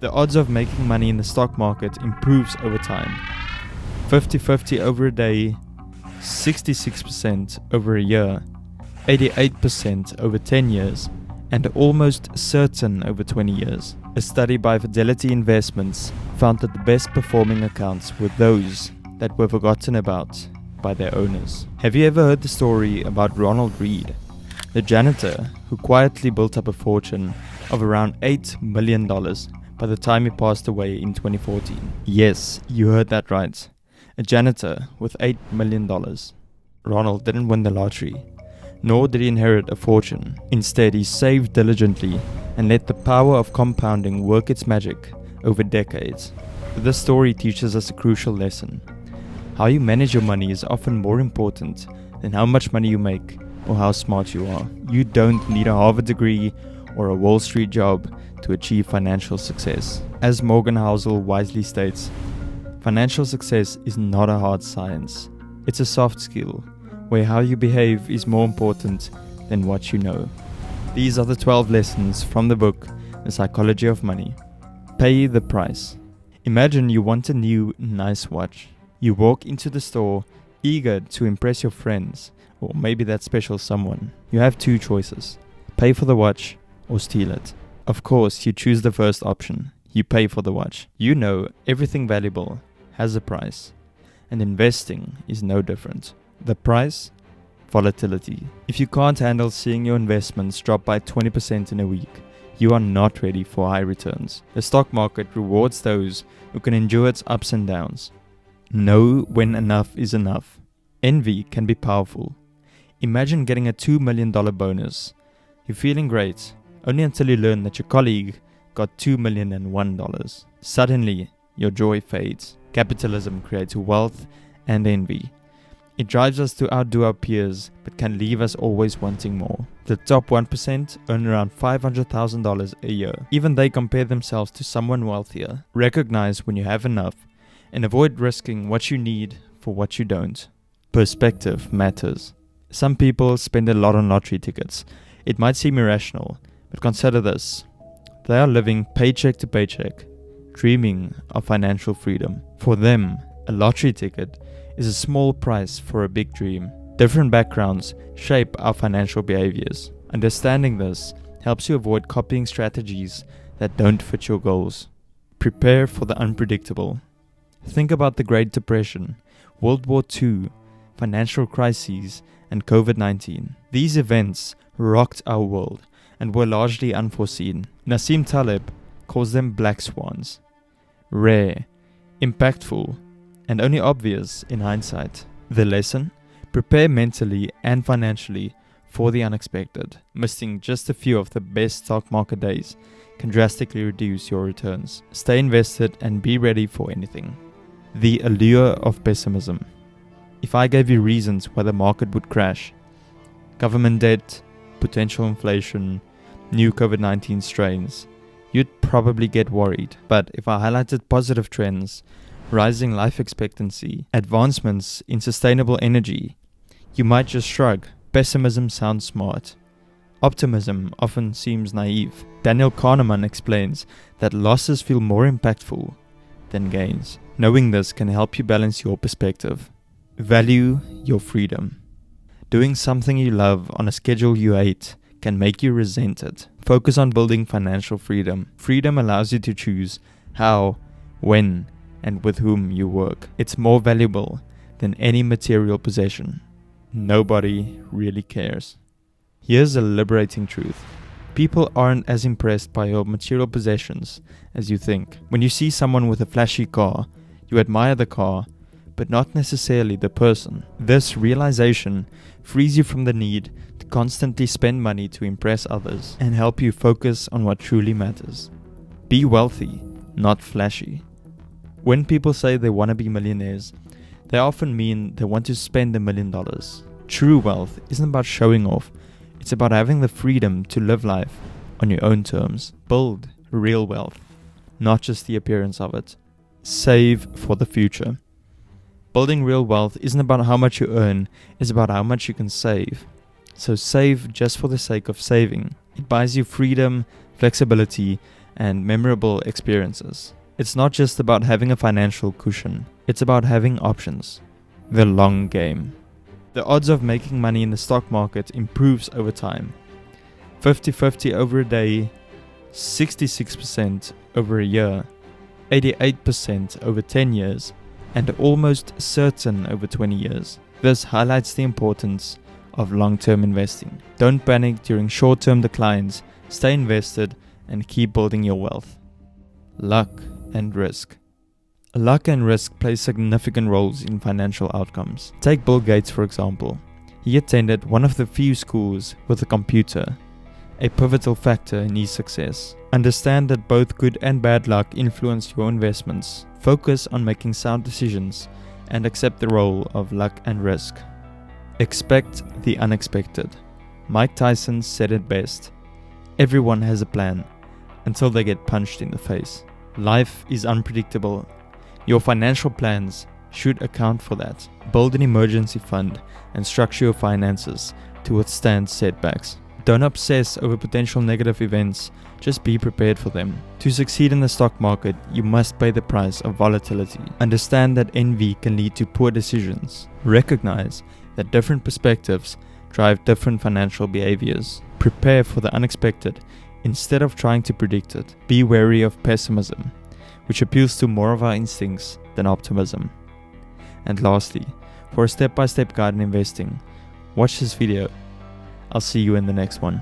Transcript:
The odds of making money in the stock market improves over time. 50-50 over a day, 66% over a year, 88% over 10 years, and almost certain over 20 years. A study by Fidelity Investments found that the best performing accounts were those that were forgotten about by their owners. Have you ever heard the story about Ronald Reed, the janitor who quietly built up a fortune of around $8 million by the time he passed away in 2014? Yes, you heard that right. A janitor with $8 million. Ronald didn't win the lottery, nor did he inherit a fortune. Instead, he saved diligently and let the power of compounding work its magic over decades. This story teaches us a crucial lesson. How you manage your money is often more important than how much money you make or how smart you are. You don't need a Harvard degree or a Wall Street job to achieve financial success. As Morgan Housel wisely states, financial success is not a hard science. It's a soft skill, where how you behave is more important than what you know. These are the 12 lessons from the book, The Psychology of Money. Pay the price. Imagine you want a new, nice watch. You walk into the store, eager to impress your friends, or maybe that special someone. You have two choices: pay for the watch or steal it. Of course, you choose the first option. You pay for the watch. You know everything valuable has a price, and investing is no different. The price? Volatility. If you can't handle seeing your investments drop by 20% in a week, you are not ready for high returns. The stock market rewards those who can endure its ups and downs. Know when enough is enough. Envy can be powerful. Imagine getting a $2 million bonus. You're feeling great, only until you learn that your colleague got $2,001. Suddenly, your joy fades. Capitalism creates wealth and envy. It drives us to outdo our peers, but can leave us always wanting more. The top 1% earn around $500,000 a year. Even they compare themselves to someone wealthier. Recognize when you have enough, and avoid risking what you need for what you don't. Perspective matters. Some people spend a lot on lottery tickets. It might seem irrational, but consider this. They are living paycheck to paycheck, dreaming of financial freedom. For them, a lottery ticket is a small price for a big dream. Different backgrounds shape our financial behaviors. Understanding this helps you avoid copying strategies that don't fit your goals. Prepare for the unpredictable. Think about the Great Depression, World War II, financial crises, and COVID-19. These events rocked our world and were largely unforeseen. Nassim Taleb calls them black swans. Rare, impactful, and only obvious in hindsight. The lesson? Prepare mentally and financially for the unexpected. Missing just a few of the best stock market days can drastically reduce your returns. Stay invested and be ready for anything. The allure of pessimism. If I gave you reasons why the market would crash, government debt, potential inflation, new COVID-19 strains, you'd probably get worried. But if I highlighted positive trends, rising life expectancy, advancements in sustainable energy, you might just shrug. Pessimism sounds smart. Optimism often seems naive. Daniel Kahneman explains that losses feel more impactful than gains. Knowing this can help you balance your perspective. Value your freedom. Doing something you love on a schedule you hate can make you resent it. Focus on building financial freedom. Freedom allows you to choose how, when, and with whom you work. It's more valuable than any material possession. Nobody really cares. Here's a liberating truth. People aren't as impressed by your material possessions as you think. When you see someone with a flashy car, you admire the car, but not necessarily the person. This realization frees you from the need to constantly spend money to impress others and help you focus on what truly matters. Be wealthy, not flashy. When people say they want to be millionaires, they often mean they want to spend $1 million. True wealth isn't about showing off. It's about having the freedom to live life on your own terms. Build real wealth, not just the appearance of it. Save for the future. Building real wealth isn't about how much you earn, it's about how much you can save. So save just for the sake of saving. It buys you freedom, flexibility, and memorable experiences. It's not just about having a financial cushion, it's about having options. The long game. The odds of making money in the stock market improves over time. 50-50 over a day, 66% over a year, 88% over 10 years, and almost certain over 20 years. This highlights the importance of long-term investing. Don't panic during short-term declines, stay invested, and keep building your wealth. Luck and risk. Luck and risk play significant roles in financial outcomes. Take Bill Gates for example. He attended one of the few schools with a computer, a pivotal factor in his success. Understand that both good and bad luck influence your investments. Focus on making sound decisions and accept the role of luck and risk. Expect the unexpected. Mike Tyson said it best. Everyone has a plan until they get punched in the face. Life is unpredictable. Your financial plans should account for that. Build an emergency fund and structure your finances to withstand setbacks. Don't obsess over potential negative events, just be prepared for them. To succeed in the stock market, you must pay the price of volatility. Understand that envy can lead to poor decisions. Recognize that different perspectives drive different financial behaviors. Prepare for the unexpected instead of trying to predict it. Be wary of pessimism, which appeals to more of our instincts than optimism. And lastly, for a step-by-step guide in investing, watch this video. I'll see you in the next one.